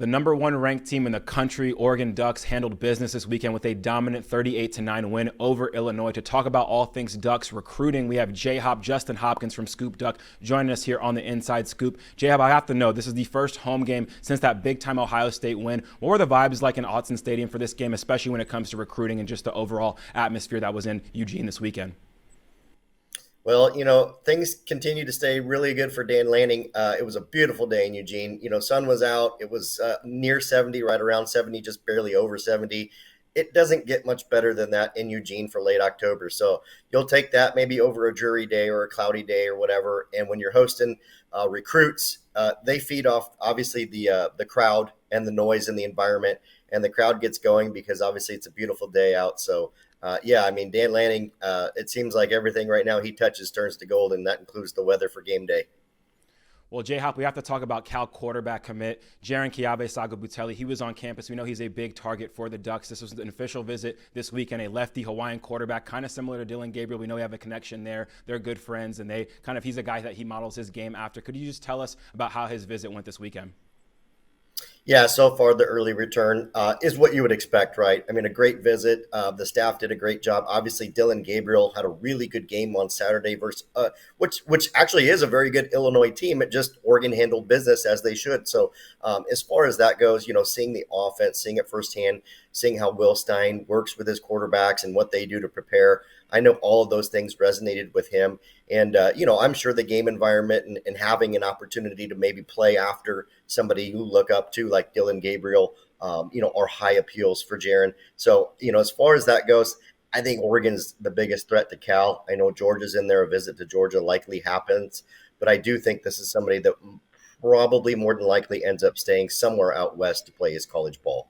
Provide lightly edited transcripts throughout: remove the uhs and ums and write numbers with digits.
The number one ranked team in the country, Oregon Ducks, handled business this weekend with a dominant 38-9 win over Illinois. To talk about all things Ducks recruiting, we have J-Hop, Justin Hopkins from Scoop Duck, joining us here on the Inside Scoop. J-Hop, I have to know, this is the first home game since that big-time Ohio State win. What were the vibes like in Autzen Stadium for this game, especially when it comes to recruiting and just the overall atmosphere that was in Eugene this weekend? Well, things continue to stay really good for Dan Lanning. It was a beautiful day in Eugene. Sun was out. It was near 70, right around 70, just barely over 70. It doesn't get much better than that in Eugene for late October. So you'll take that maybe over a dreary day or a cloudy day or whatever. And when you're hosting recruits, they feed off obviously the crowd and the noise and the environment. And the crowd gets going because obviously it's a beautiful day out. So Dan Lanning, it seems like everything right now he touches turns to gold, and that includes the weather for game day. Well, J-Hop, we have to talk about Cal quarterback commit Jaron Kiabe-Sagabutelli. He was on campus. We know he's a big target for the Ducks. This was an official visit this weekend, a lefty Hawaiian quarterback, kind of similar to Dylan Gabriel. We know we have a connection there. They're good friends, and he's a guy that he models his game after. Could you just tell us about how his visit went this weekend? Yeah, so far the early return is what you would expect, right? I mean, a great visit. The staff did a great job. Obviously, Dylan Gabriel had a really good game on Saturday versus which actually is a very good Illinois team. It just Oregon handled business as they should. So as far as that goes, seeing the offense, seeing it firsthand, seeing how Will Stein works with his quarterbacks and what they do to prepare. I know all of those things resonated with him. And, I'm sure the game environment and having an opportunity to maybe play after somebody you look up to like Dylan Gabriel, are high appeals for Jaron. So, as far as that goes, I think Oregon's the biggest threat to Cal. I know Georgia's in there. A visit to Georgia likely happens. But I do think this is somebody that probably more than likely ends up staying somewhere out west to play his college ball.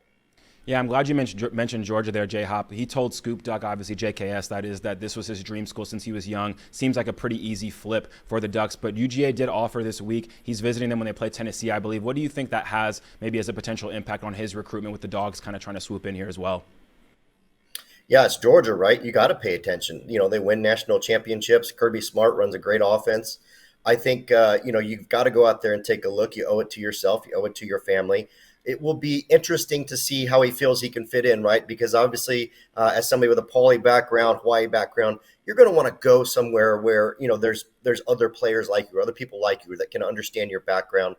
Yeah, I'm glad you mentioned Georgia there, J-Hop. He told Scoop Duck, obviously JKS, that this was his dream school since he was young. Seems like a pretty easy flip for the Ducks, but UGA did offer this week. He's visiting them when they play Tennessee, I believe. What do you think that has maybe as a potential impact on his recruitment with the Dogs kind of trying to swoop in here as well? Yeah, it's Georgia, right? You got to pay attention. They win national championships. Kirby Smart runs a great offense. I think, you've got to go out there and take a look. You owe it to yourself. You owe it to your family. It will be interesting to see how he feels he can fit in, right? Because obviously, as somebody with a Poly background, Hawaii background, you're going to want to go somewhere where, there's other players like you, other people like you that can understand your background.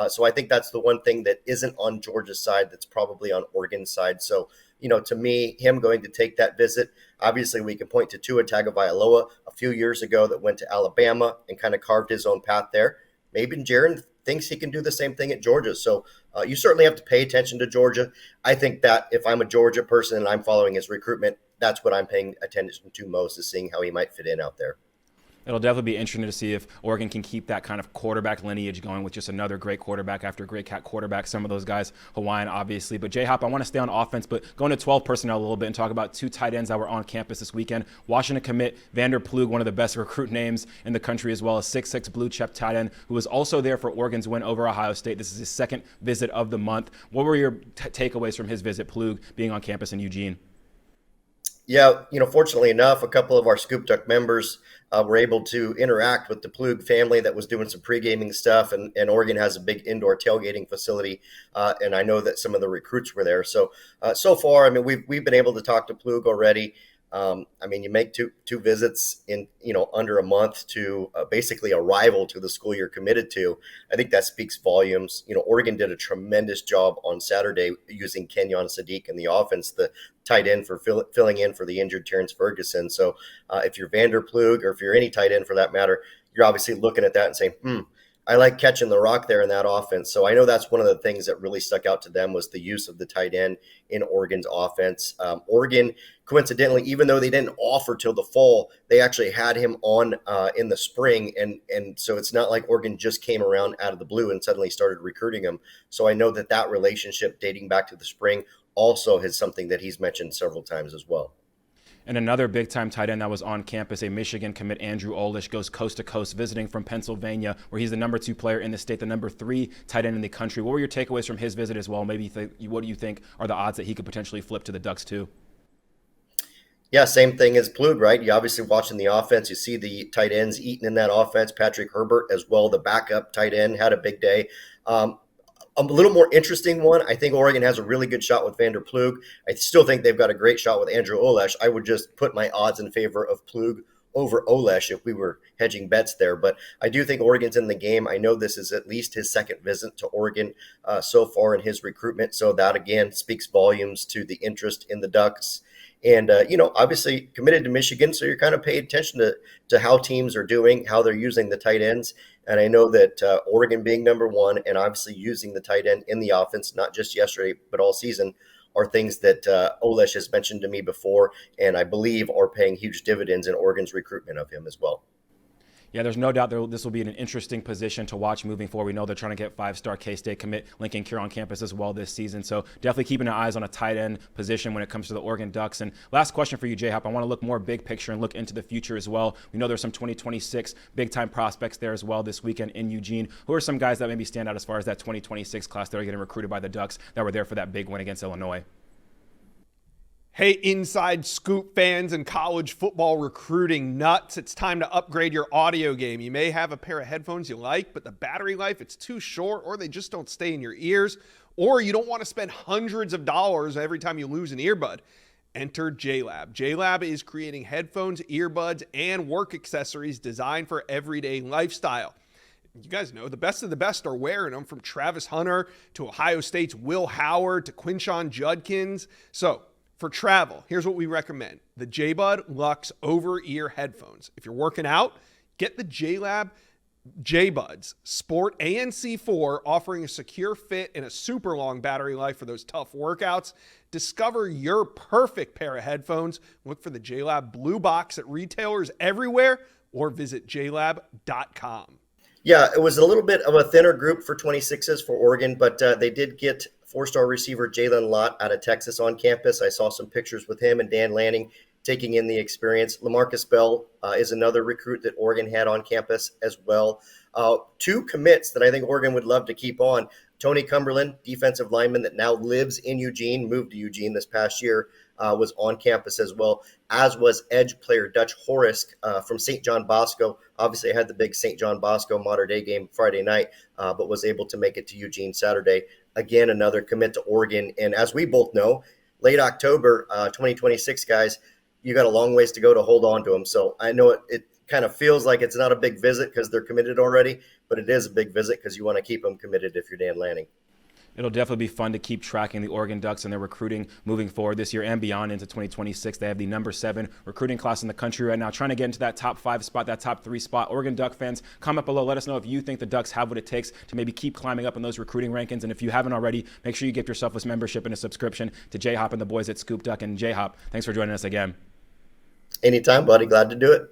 So I think that's the one thing that isn't on Georgia's side that's probably on Oregon's side. So, to me, him going to take that visit, obviously we can point to Tua Tagovailoa a few years ago that went to Alabama and kind of carved his own path there. Maybe Jaron thinks he can do the same thing at Georgia. So you certainly have to pay attention to Georgia. I think that if I'm a Georgia person and I'm following his recruitment, that's what I'm paying attention to most, is seeing how he might fit in out there. It'll definitely be interesting to see if Oregon can keep that kind of quarterback lineage going with just another great quarterback after a great cat quarterback. Some of those guys, Hawaiian, obviously. But J-Hop, I want to stay on offense, but going to 12 personnel a little bit and talk about two tight ends that were on campus this weekend. Washington commit Vander Plug, one of the best recruit names in the country, as well as 6'6" blue chip tight end, who was also there for Oregon's win over Ohio State. This is his second visit of the month. What were your takeaways from his visit, Plug, being on campus in Eugene? Yeah, fortunately enough, a couple of our Scoop Duck members were able to interact with the Plug family that was doing some pre-gaming stuff, and Oregon has a big indoor tailgating facility, and I know that some of the recruits were there. So far, we've been able to talk to Plug already. You make two visits in under a month to basically a rival to the school you're committed to. I think that speaks volumes. Oregon did a tremendous job on Saturday using Kenyon Sadiq in the offense, the tight end for filling in for the injured Terrence Ferguson. So if you're Vander Plug, or if you're any tight end for that matter, you're obviously looking at that and saying, I like catching the rock there in that offense. So I know that's one of the things that really stuck out to them was the use of the tight end in Oregon's offense. Oregon, coincidentally, even though they didn't offer till the fall, they actually had him on in the spring. And so it's not like Oregon just came around out of the blue and suddenly started recruiting him. So I know that relationship dating back to the spring also is something that he's mentioned several times as well. And another big-time tight end that was on campus, a Michigan commit, Andrew Olish, goes coast to coast, visiting from Pennsylvania, where he's the number 2 player in the state, the number 3 tight end in the country. What were your takeaways from his visit as well? Maybe what do you think are the odds that he could potentially flip to the Ducks too? Yeah, same thing as Plug, right? You obviously watching the offense, you see the tight ends eating in that offense. Patrick Herbert as well, the backup tight end, had a big day. A little more interesting one. I think Oregon has a really good shot with Vander Plug. I still think they've got a great shot with Andrew Olesh. I would just put my odds in favor of Plug over Olesh if we were hedging bets there. But I do think Oregon's in the game. I know this is at least his second visit to Oregon so far in his recruitment. So that, again, speaks volumes to the interest in the Ducks. And, obviously committed to Michigan. So you're kind of paying attention to how teams are doing, how they're using the tight ends. And I know that Oregon being number one and obviously using the tight end in the offense, not just yesterday, but all season, are things that Olesh has mentioned to me before, and I believe are paying huge dividends in Oregon's recruitment of him as well. Yeah, there's no doubt this will be an interesting position to watch moving forward. We know they're trying to get 5-star K-State commit Lincoln Kier on campus as well this season. So definitely keeping our eyes on a tight end position when it comes to the Oregon Ducks. And last question for you, J-Hop. I want to look more big picture and look into the future as well. We know there's some 2026 big-time prospects there as well this weekend in Eugene. Who are some guys that maybe stand out as far as that 2026 class that are getting recruited by the Ducks that were there for that big win against Illinois? Hey, Inside Scoop fans and college football recruiting nuts. It's time to upgrade your audio game. You may have a pair of headphones you like, but the battery life, it's too short, or they just don't stay in your ears, or you don't want to spend hundreds of dollars every time you lose an earbud. Enter JLab. JLab is creating headphones, earbuds, and work accessories designed for everyday lifestyle. You guys know the best of the best are wearing them, from Travis Hunter to Ohio State's Will Howard to Quinshon Judkins. So, for travel, here's what we recommend. The JBud Luxe over-ear headphones. If you're working out, get the JLab JBuds Sport ANC4, offering a secure fit and a super long battery life for those tough workouts. Discover your perfect pair of headphones. Look for the JLab Blue Box at retailers everywhere or visit jlab.com. Yeah, it was a little bit of a thinner group for 26s for Oregon, but they did get 4-star receiver Jalen Lott out of Texas on campus. I saw some pictures with him and Dan Lanning taking in the experience. LaMarcus Bell is another recruit that Oregon had on campus as well. 2 commits that I think Oregon would love to keep on. Tony Cumberland, defensive lineman that now lives in Eugene, moved to Eugene this past year, was on campus as well, as was edge player Dutch Horrisk from St. John Bosco. Obviously, I had the big St. John Bosco Mater Dei game Friday night, but was able to make it to Eugene Saturday. Again, another commit to Oregon. And as we both know, late October 2026, guys, you got a long ways to go to hold on to them. So I know it kind of feels like it's not a big visit because they're committed already, but it is a big visit because you want to keep them committed if you're Dan Lanning. It'll definitely be fun to keep tracking the Oregon Ducks and their recruiting moving forward this year and beyond into 2026. They have the number 7 recruiting class in the country right now, trying to get into that top 5 spot, that top 3 spot. Oregon Duck fans, comment below. Let us know if you think the Ducks have what it takes to maybe keep climbing up in those recruiting rankings. And if you haven't already, make sure you get yourself a membership and a subscription to J-Hop and the boys at Scoop Duck. And J-Hop, thanks for joining us again. Anytime, buddy. Glad to do it.